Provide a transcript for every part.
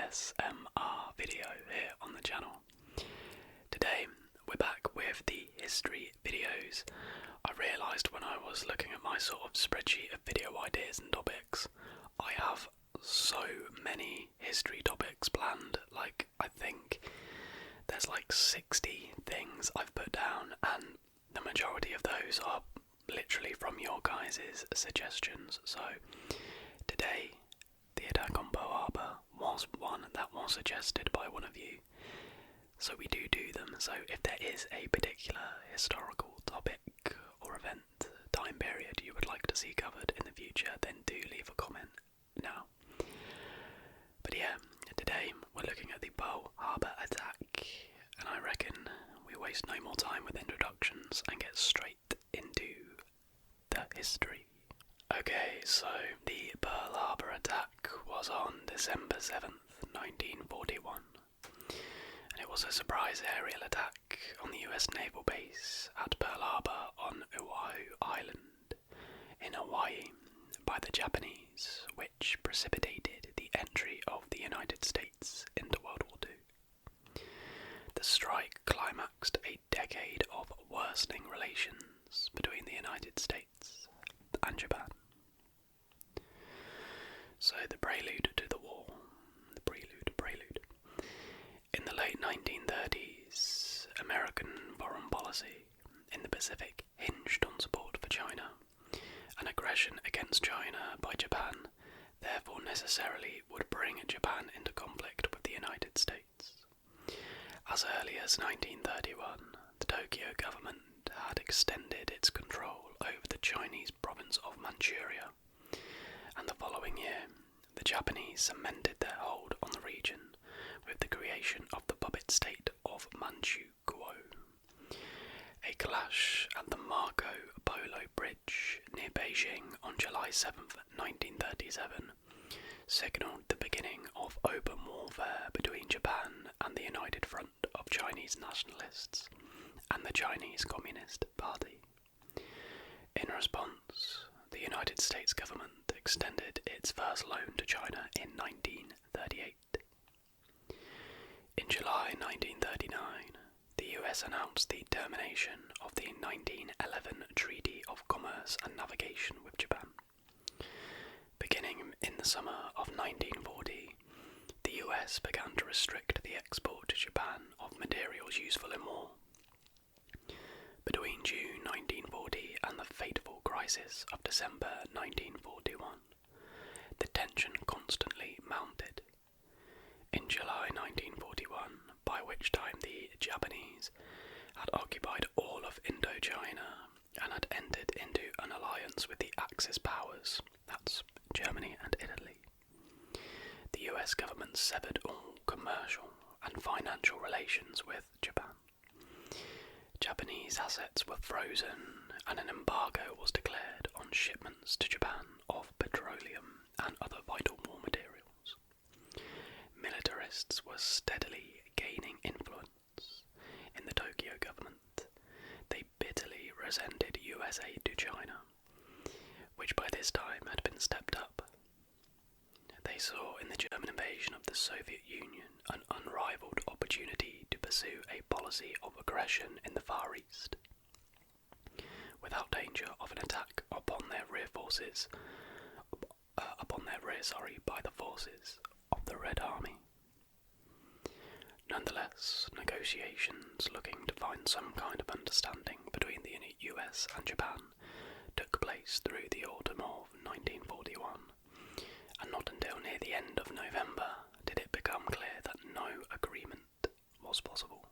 ASMR video here on the channel. Today we're back with the history videos. I realised when I was looking at my sort of spreadsheet of video ideas and topics, I have so many history topics planned. I think there's 60 things I've put down, and the majority of those are literally from your guys' suggestions. So today, the attack on Pearl Harbour was one that was suggested by one of you, so we do them. So if there is a particular historical topic or event, time period you would like to see covered in the future, then do leave a comment now. But yeah, today we're looking at the Pearl Harbour attack, and I reckon we waste no more time with introductions and get straight into the history. Okay, so the Pearl Harbour attack was on December 7th, 1941, and it was a surprise aerial attack on the US naval base at Pearl Harbour on Oahu Island in Hawaii by the Japanese, which precipitated the entry of the United States into World War II. The strike climaxed a decade of worsening relations between the United States and Japan. So the prelude to the war, the prelude. In the late 1930s, American foreign policy in the Pacific hinged on support for China, and aggression against China by Japan therefore necessarily would bring Japan into conflict with the United States. As early as 1931, the Tokyo government had extended its control over the Chinese province of Manchuria, and the following year, the Japanese cemented their hold on the region with the creation of the puppet state of Manchukuo. A clash at the Marco Polo Bridge near Beijing on July 7th, 1937, signalled the beginning of open warfare between Japan and the United Front of Chinese Nationalists and the Chinese Communist Party. In response, the United States government extended its first loan to China in 1938. In July 1939, the US announced the termination of the 1911 Treaty of Commerce and Navigation with Japan. Beginning in the summer of 1940, the US began to restrict the export to Japan of materials useful in war. Between June 1940 and the fateful crisis of December 1941, the tension constantly mounted. In July 1941, by which time the Japanese had occupied all of Indochina and had entered into an alliance with the Axis powers, that's Germany and Italy, the US government severed all commercial and financial relations with Japan. Japanese assets were frozen and an embargo was declared on shipments to Japan of petroleum and other vital war materials. Militarists were steadily gaining influence in the Tokyo government. They bitterly resented US aid to China, which by this time had been stepped up. They saw in the German invasion of the Soviet Union an unrivaled opportunity to pursue a policy of aggression in the Far East, without danger of an attack upon their rear by the forces of the Red Army. Nonetheless, negotiations looking to find some kind of understanding between the US and Japan took place through the autumn of 1941, and not until near the end of November did it become clear that no agreement was possible.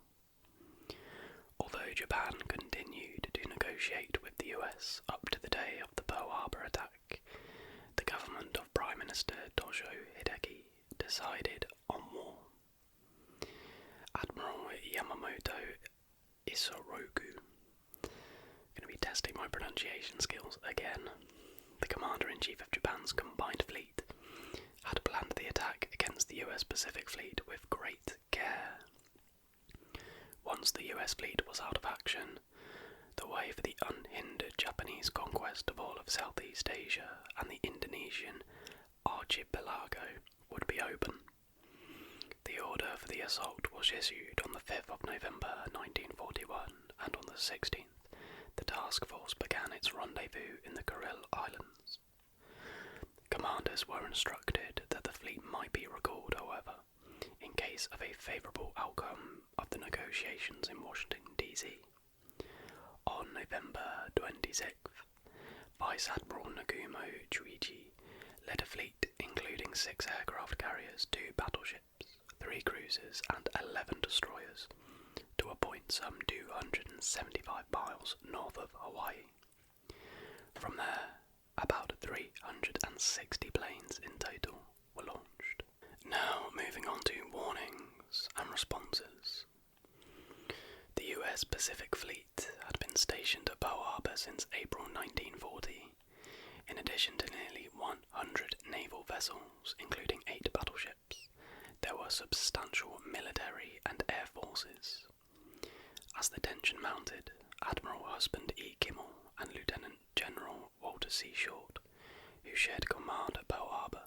Although Japan continued to negotiate with the US up to the day of the Pearl Harbour attack, the government of Prime Minister Tojo Hideki decided on war. Admiral Yamamoto Isoroku, going to be testing my pronunciation skills again, the Commander-in-Chief of Japan's combined fleet, had planned the attack against the US Pacific Fleet with great care. Once the US fleet was out of action, the way for the unhindered Japanese conquest of all of Southeast Asia and the Indonesian archipelago would be open. order for the assault was issued on the 5th of November 1941, and on the 16th, the task force began its rendezvous in the Kuril Islands. Commanders were instructed that the fleet might be recalled, however, in case of a favourable outcome of the negotiations in Washington, D.C. On November 26th, Vice Admiral Nagumo Chuichi led a fleet including 6 aircraft carriers, 2 battleships, 3 cruisers and 11 destroyers to a point some 275 miles north of Hawaii. From there, about 360 planes in total were launched. Now moving on to warnings and responses. The US Pacific Fleet had been stationed at Pearl Harbor since April 1940, in addition to nearly 100 naval vessels, including 8 battleships. There were substantial military and air forces. As the tension mounted, Admiral Husband E. Kimmel and Lieutenant General Walter C. Short, who shared command at Pearl Harbor,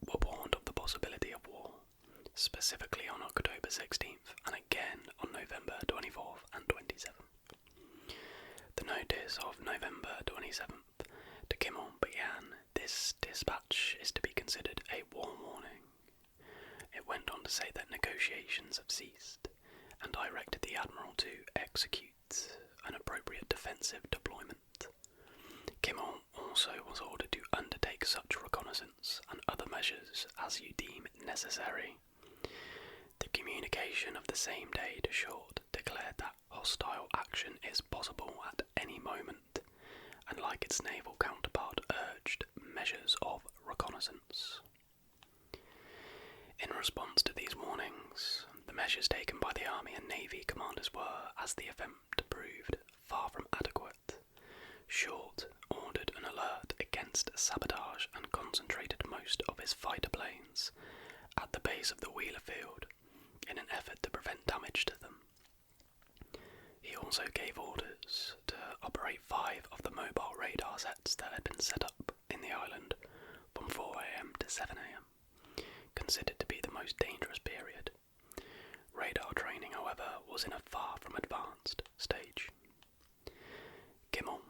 were warned of the possibility of war, specifically on October 16th and again on November 24th and 27th. The notice of November 27th to Kimmel began, "This dispatch is to be considered a war warning." It went on to say that negotiations have ceased, and directed the Admiral to execute an appropriate defensive deployment. Kimmel also was ordered to undertake such reconnaissance and other measures as you deem necessary. The communication of the same day to Short declared that hostile action is possible at any moment, and like its naval counterpart urged measures of reconnaissance. In response to these warnings, the measures taken by the Army and Navy commanders were, as the event proved, far from adequate. Short ordered an alert against sabotage and concentrated most of his fighter planes at the base of the Wheeler Field in an effort to prevent damage to them. He also gave orders to operate 5 of the mobile radar sets that had been set up in the island from 4 a.m. to 7 a.m., considered to be the most dangerous period. Radar training, however, was in a far from advanced stage. Kimmel,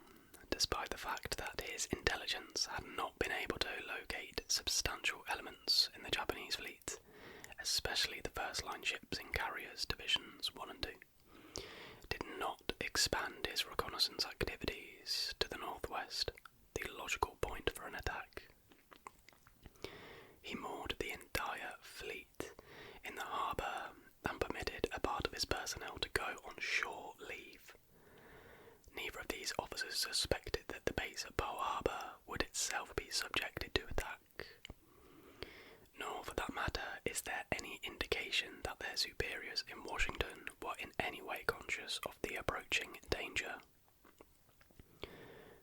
despite the fact that his intelligence had not been able to locate substantial elements in the Japanese fleet, especially the first-line ships in carriers divisions 1 and 2, did not expand his reconnaissance activities to the northwest, the logical point for an attack. He moored the entire fleet in the harbour and permitted a part of his personnel to go on shore leave. Neither of these officers suspected that the base at Pearl Harbor would itself be subjected to attack. Nor, for that matter, is there any indication that their superiors in Washington were in any way conscious of the approaching danger.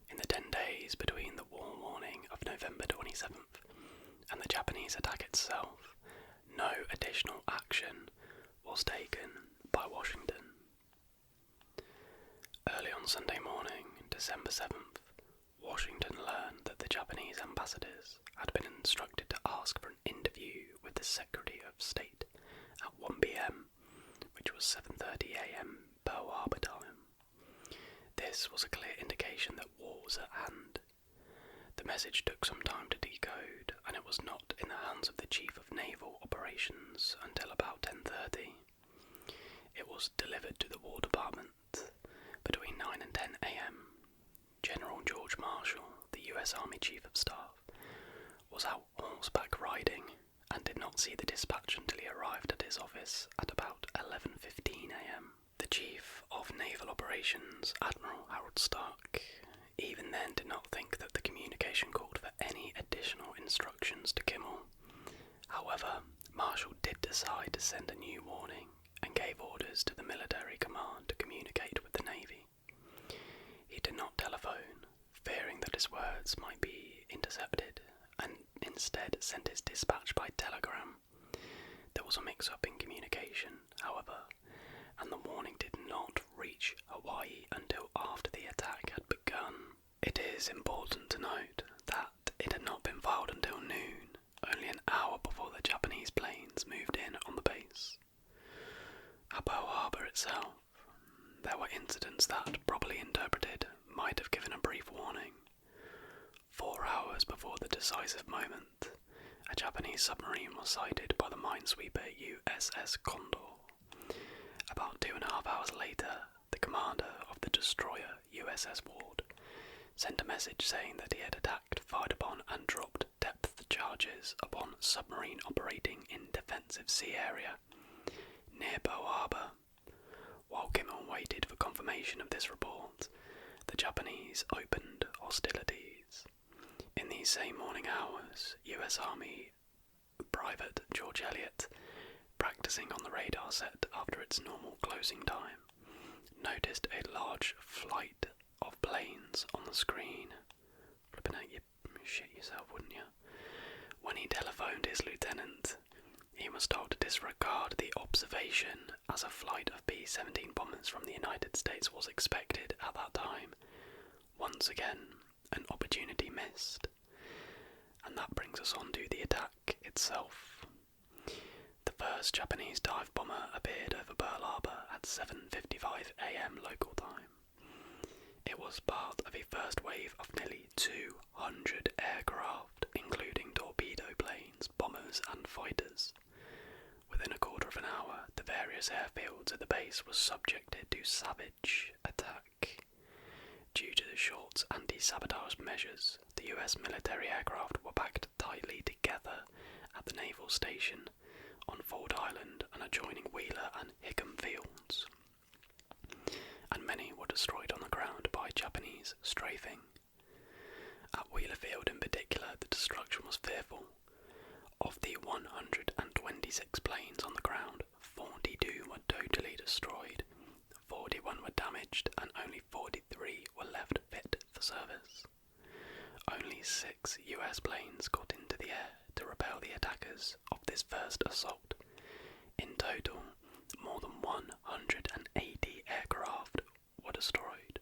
In the 10 days between the war warning of November 27th and the Japanese attack itself, no additional action was taken by Washington. Early on Sunday morning, December 7th, Washington learned that the Japanese ambassadors had been instructed to ask for an interview with the Secretary of State at 1 p.m, which was 7:30 a.m. Pearl Harbor time. This was a clear indication that war was at hand. The message took some time to decode, and it was not in the hands of the Chief of Naval Operations until about 10:30. It was delivered to the War Department between 9 and 10 a.m. General George Marshall, the U.S. Army Chief of Staff, was out horseback riding and did not see the dispatch until he arrived at his office at about 11:15 a.m. The Chief of Naval Operations, Admiral Harold Stark, even then did not think that the communication called for any additional instructions to Kimmel. However, Marshall did decide to send a new warning and gave orders to the military command to communicate with the Navy. He did not telephone, fearing that his words might be intercepted, and instead sent his dispatch by telegram. There was a mix-up in communication, however, and the warning did not reach Hawaii until after the attack had begun. It is important to note that it had not been filed until noon, only an hour before the Japanese planes moved in on the Japanese. At Pearl Harbor itself, there were incidents that, properly interpreted, might have given a brief warning. 4 hours before the decisive moment, a Japanese submarine was sighted by the minesweeper USS Condor. About 2.5 hours later, the commander of the destroyer USS Ward sent a message saying that he had attacked, fired upon and dropped depth charges upon submarine operating in defensive sea area near Pearl Harbor. While Kimmel waited for confirmation of this report, the Japanese opened hostilities. In these same morning hours, US Army Private George Elliott, practicing on the radar set after its normal closing time, noticed a large flight of planes on the screen. Flipping out, you shit yourself, wouldn't you? When he telephoned his lieutenant, he was told to disregard the observation, as a flight of B-17 bombers from the United States was expected at that time. Once again, an opportunity missed. And that brings us on to the attack itself. The first Japanese dive bomber appeared over Pearl Harbor at 7:55 AM local time. It was part of a first wave of nearly 200 aircraft, including torpedo planes, bombers and fighters. Within a quarter of an hour, the various airfields at the base were subjected to savage attack. Due to the short's anti-sabotage measures, the US military aircraft were packed tightly together at the naval station on Ford Island and adjoining Wheeler and Hickam fields, and many were destroyed on the ground by Japanese strafing. At Wheeler Field in particular, the destruction was fearful. Of the 126 planes on the ground, 42 were totally destroyed, 41 were damaged, and only 43 were left fit for service. Only 6 US planes got into the air to repel the attackers of this first assault. In total, more than 180 aircraft were destroyed.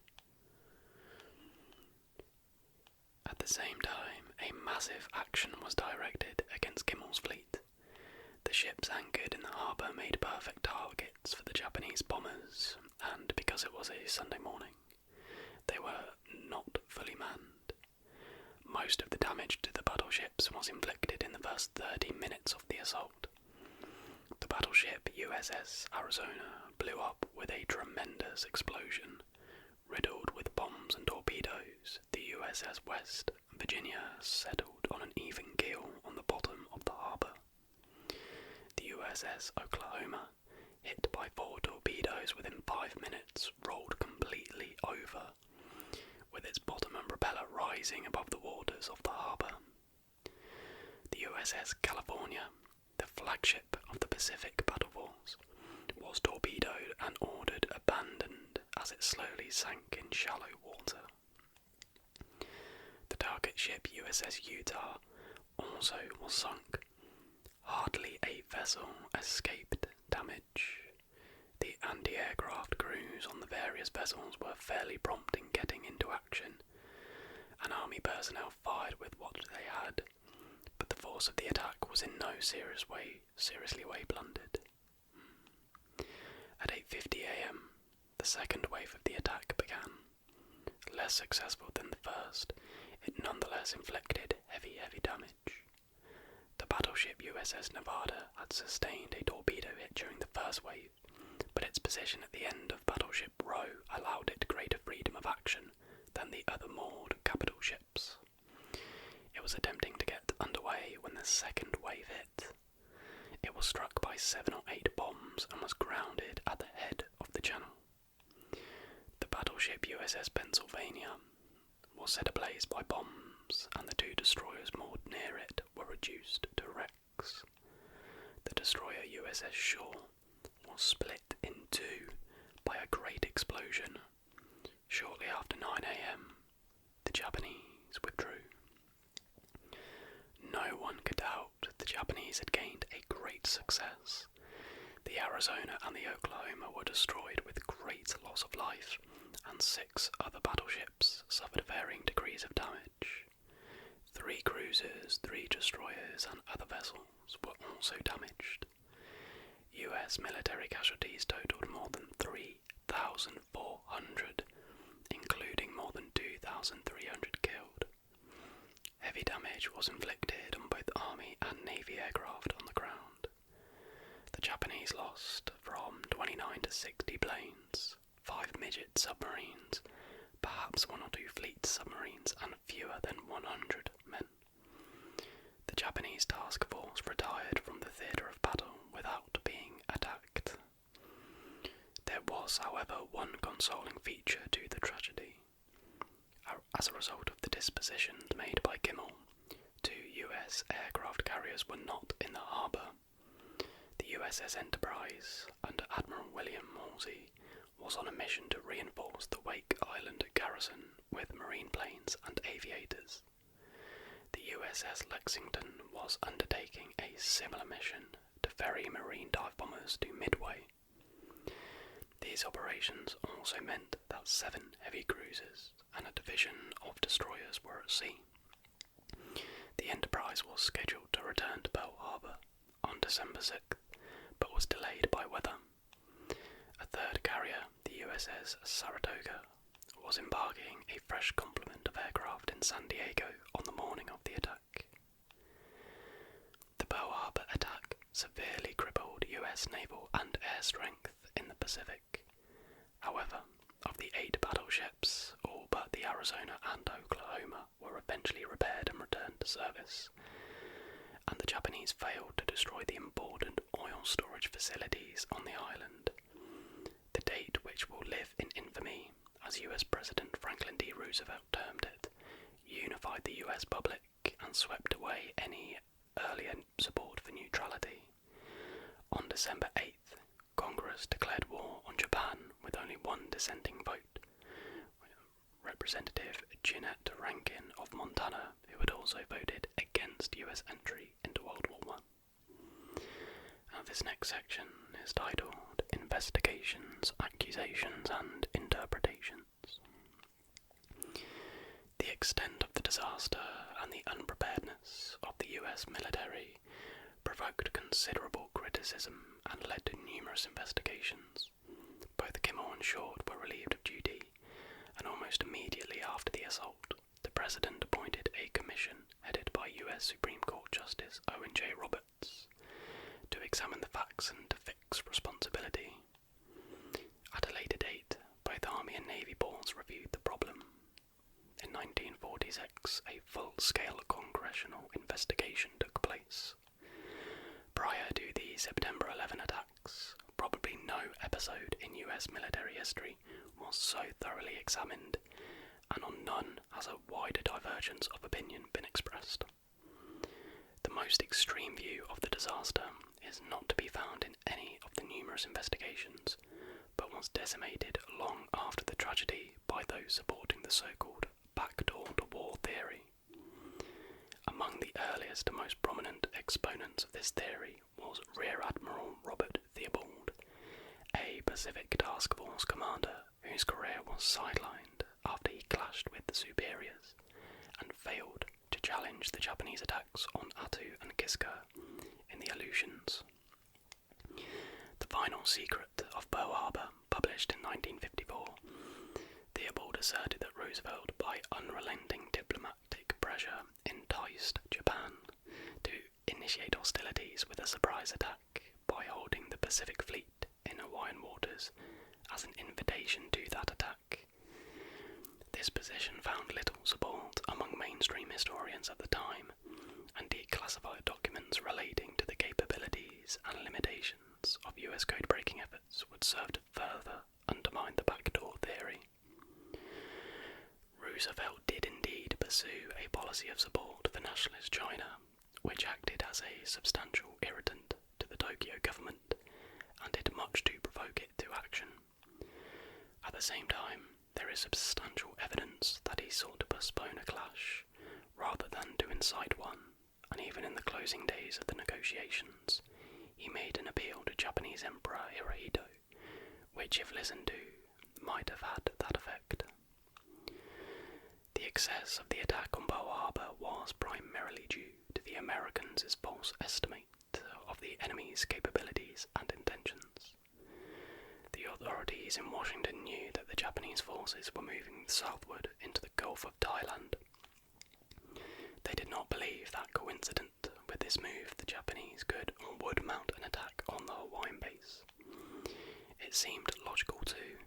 At the same time, a massive action was directed against Kimmel's fleet. The ships anchored in the harbour made perfect targets for the Japanese bombers, and because it was a Sunday morning, they were not fully manned. Most of the damage to the battleships was inflicted in the first 30 minutes of the assault. The battleship USS Arizona blew up with a tremendous explosion. Riddled with bombs and torpedoes, the USS West Virginia settled on an even keel on the bottom of the harbour. The USS Oklahoma, hit by 4 torpedoes within 5 minutes, rolled completely over, with its bottom and propeller rising above the waters of the harbour. The USS California, the flagship of the Pacific battle force, was torpedoed and ordered abandoned as it slowly sank in shallow water. The target ship USS Utah also was sunk. Hardly a vessel escaped damage. The anti-aircraft crews on the various vessels were fairly prompt in getting into action, and army personnel fired with what they had, but the force of the attack was in no seriously way blunted. At 8:50 AM, the second wave of the attack began. Less successful than the first, it nonetheless inflicted heavy damage. The battleship USS Nevada had sustained a torpedo hit during the first wave, but its position at the end of Battleship Row allowed it greater freedom of action than the other moored capital ships. It was attempting to get underway when the second wave hit. It was struck by 7 or 8 bombs and was grounded at the head of the channel. The battleship USS Pennsylvania was set ablaze by bombs, and the 2 destroyers moored near it were reduced to wrecks. The destroyer USS Shaw was split in 2 by a great explosion. Shortly after 9 AM, the Japanese withdrew. No one could doubt the Japanese had gained a great success. The Arizona and the Oklahoma were destroyed with great loss of life, and 6 other battleships suffered varying degrees of damage. 3 cruisers, 3 destroyers, and other vessels were also damaged. US military casualties totaled more than 3,400, including more than 2,300 killed. Heavy damage was inflicted on both Army and Navy aircraft on the ground. The Japanese lost from 29 to 60 planes, 5 midget submarines, perhaps 1 or 2 fleet submarines, and fewer than 100 men. The Japanese task force retired from the theatre of battle without being attacked. There was, however, one consoling feature to the tragedy. As a result of the dispositions made by Kimmel, 2 US aircraft carriers were not in the harbour. The USS Enterprise, under Admiral William Halsey, was on a mission to reinforce the Wake Island garrison with marine planes and aviators. The USS Lexington was undertaking a similar mission to ferry marine dive bombers to Midway. These operations also meant that 7 heavy cruisers and a division of destroyers were at sea. The Enterprise was scheduled to return to Pearl Harbor on December 6th, but was delayed by weather. A third carrier, the USS Saratoga, was embarking a fresh complement of aircraft in San Diego on the morning of the attack. The Pearl Harbor attack severely crippled US naval and air strength in the Pacific. However, of the 8 battleships, all but the Arizona and Oklahoma were eventually repaired and returned to service, and the Japanese failed to destroy the important oil storage facilities on the island. The date which will live in infamy, as US President Franklin D. Roosevelt termed it, unified the US public and swept away any earlier support for neutrality. On December 8th, Congress declared war on Japan with only one dissenting vote, Representative Jeanette Rankin of Montana, who had also voted against US entry into World War I. Now this next section is titled Investigations, Accusations and Interpretations. The extent of the disaster and the unpreparedness of the US military provoked considerable criticism and led to numerous investigations. Both Kimmel and Short were relieved of duty, and almost immediately after the assault, the President appointed a commission headed by US Supreme Court Justice Owen J. Roberts to examine the facts and to fix responsibility. At a later date, both Army and Navy boards reviewed the problem. In 1946, a full-scale congressional investigation took place. Prior to the September 11 attacks, probably no episode in US military history was so thoroughly examined, and on none has a wider divergence of opinion been expressed. The most extreme view of the disaster is not to be found in any of the numerous investigations, but was decimated long after the tragedy by those supporting the so-called backdoor to war theory. Among the earliest and most prominent exponents of this theory was Rear Admiral Robert Theobald, a Pacific Task Force commander whose career was sidelined after he clashed with the superiors and failed to challenge the Japanese attacks on Attu and Kiska in the Aleutians. The Final Secret of Pearl Harbor, published in 1954, Theobald asserted that Roosevelt, by unrelenting diplomatic pressure, enticed Japan to initiate hostilities with a surprise attack by holding the Pacific Fleet in Hawaiian waters as an invitation to that attack. This position found little support among mainstream historians at the time, and declassified documents relating to the capabilities and limitations of US code-breaking efforts would serve to further undermine the backdoor theory. Roosevelt did indeed pursue a policy of support for nationalist China, which acted as a substantial irritant to the Tokyo government and did much to provoke it to action. At the same time, there is substantial evidence that he sought to postpone a clash rather than to incite one, and even in the closing days of the negotiations, he made an appeal to Japanese Emperor Hirohito, which, if listened to, might have had that effect. The excess of the attack on Pearl Harbor was primarily due to the Americans' false estimate of the enemy's capabilities and intentions. The authorities in Washington knew that the Japanese forces were moving southward into the Gulf of Thailand. They did not believe that coincident with this move the Japanese could or would mount an attack on the Hawaiian base. It seemed logical too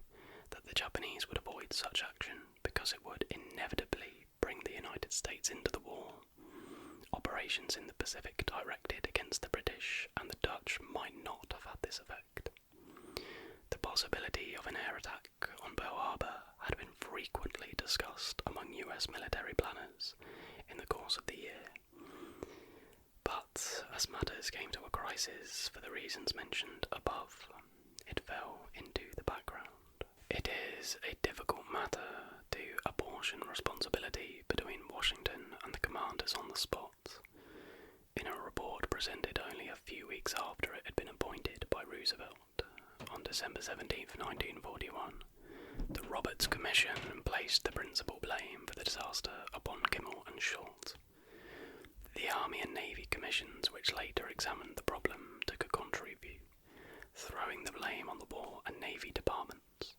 that the Japanese would avoid such action because it would inevitably bring the United States into the war. Operations in the Pacific directed against the British and the Dutch might not have had this effect. The possibility of an air attack on Pearl Harbor had been frequently discussed among US military planners in the course of the year. But as matters came to a crisis for the reasons mentioned above, it fell into the background. It is a difficult matter to apportion responsibility between Washington and the commanders on the spot. In a report presented only a few weeks after it had been appointed by Roosevelt, on December 17, 1941, the Roberts Commission placed the principal blame for the disaster upon Kimmel and Short. The Army and Navy Commissions, which later examined the problem, took a contrary view, throwing the blame on the War and Navy departments.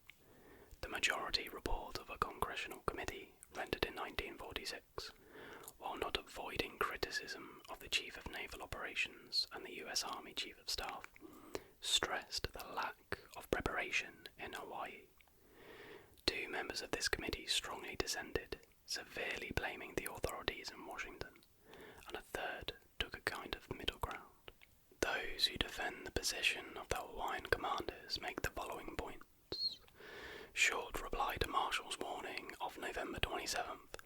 The majority report of a congressional committee, rendered in 1946, while not avoiding criticism of the Chief of Naval Operations and the US Army Chief of Staff, stressed the lack of preparation in Hawaii. Two members of this committee strongly dissented, severely blaming the authorities in Washington, and a third took a kind of middle ground. Those who defend the position of the Hawaiian commanders make the following points. Short reply to Marshall's warning of November 27th,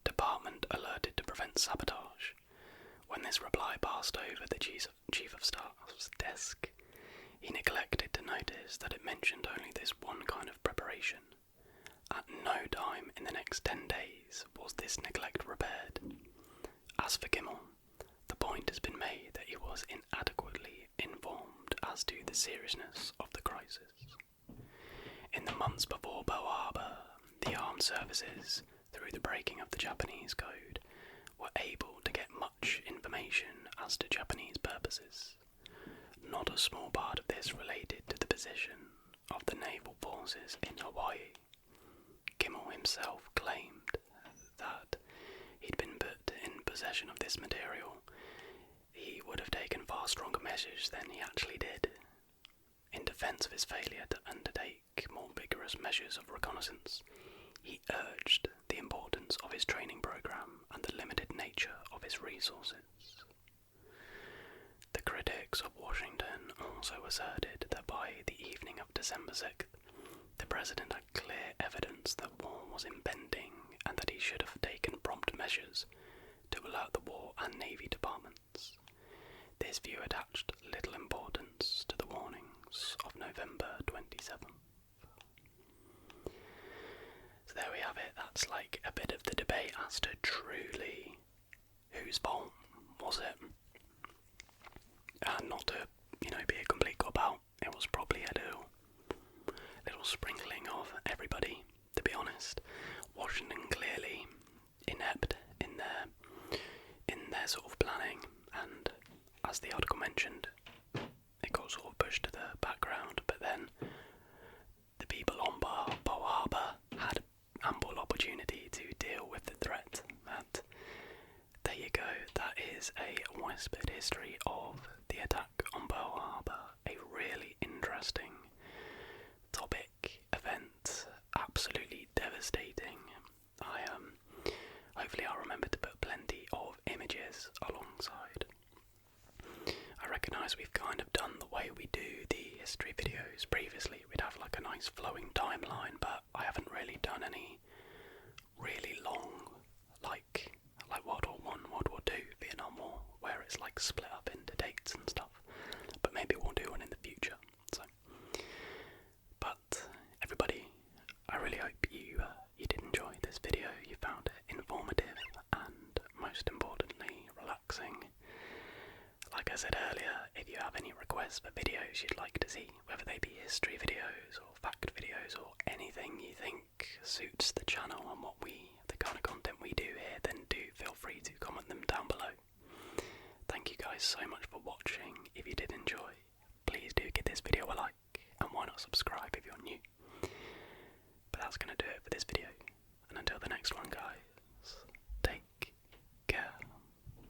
Department alerted to prevent sabotage. When this reply passed over the Chief of Staff's desk, he neglected to notice that it mentioned only this one kind of preparation. At no time in the next 10 days was this neglect repaired. As for Kimmel, the point has been made that he was inadequately informed as to the seriousness of the crisis. In the months before Pearl Harbor, the armed services, through the breaking of the Japanese code, were able to get much information as to Japanese purposes. Not a small part of this related to the position of the naval forces in Hawaii. Kimmel himself claimed that he'd been put in possession of this material, he would have taken far stronger measures than he actually did. In defence of his failure to undertake more vigorous measures of reconnaissance, he urged the importance of his training program and the limited nature of his resources. The critics of Washington also asserted that by the evening of December 6th, the President had clear evidence that war was impending and that he should have taken prompt measures to alert the War and Navy departments. This view attached little importance to the warnings of November 27th. So there we have it. That's like a bit of the debate as to truly whose fault was it. And not to, be a complete cop-out, it was probably a little sprinkling of everybody, to be honest. Washington clearly inept in their sort of planning, and as the article mentioned, it got sort of pushed to the background, but then the people on Pearl Harbor had ample opportunity to deal with the threat. And there you go, that is a whispered history of the attack on Pearl Harbor. A really interesting topic, event, absolutely devastating. Hopefully I'll remember to put plenty of images alongside. I recognise we've kind of done the way we do the history videos previously. We'd have like a nice flowing timeline, but I haven't really done any really long, like World War I, World War II, Vietnam War, where it's like split up into dates and stuff. But maybe we'll do one in the future. But everybody, I really hope you did enjoy this video. You found it informative and most importantly relaxing. Like I said earlier, if you have any requests for videos you'd like to see, whether they be history videos or fact videos or anything you think suits the channel and the kind of content we do here, then do feel free to comment them down below. Thank you guys guys so much for watching. If you did enjoy, please do give this video a like.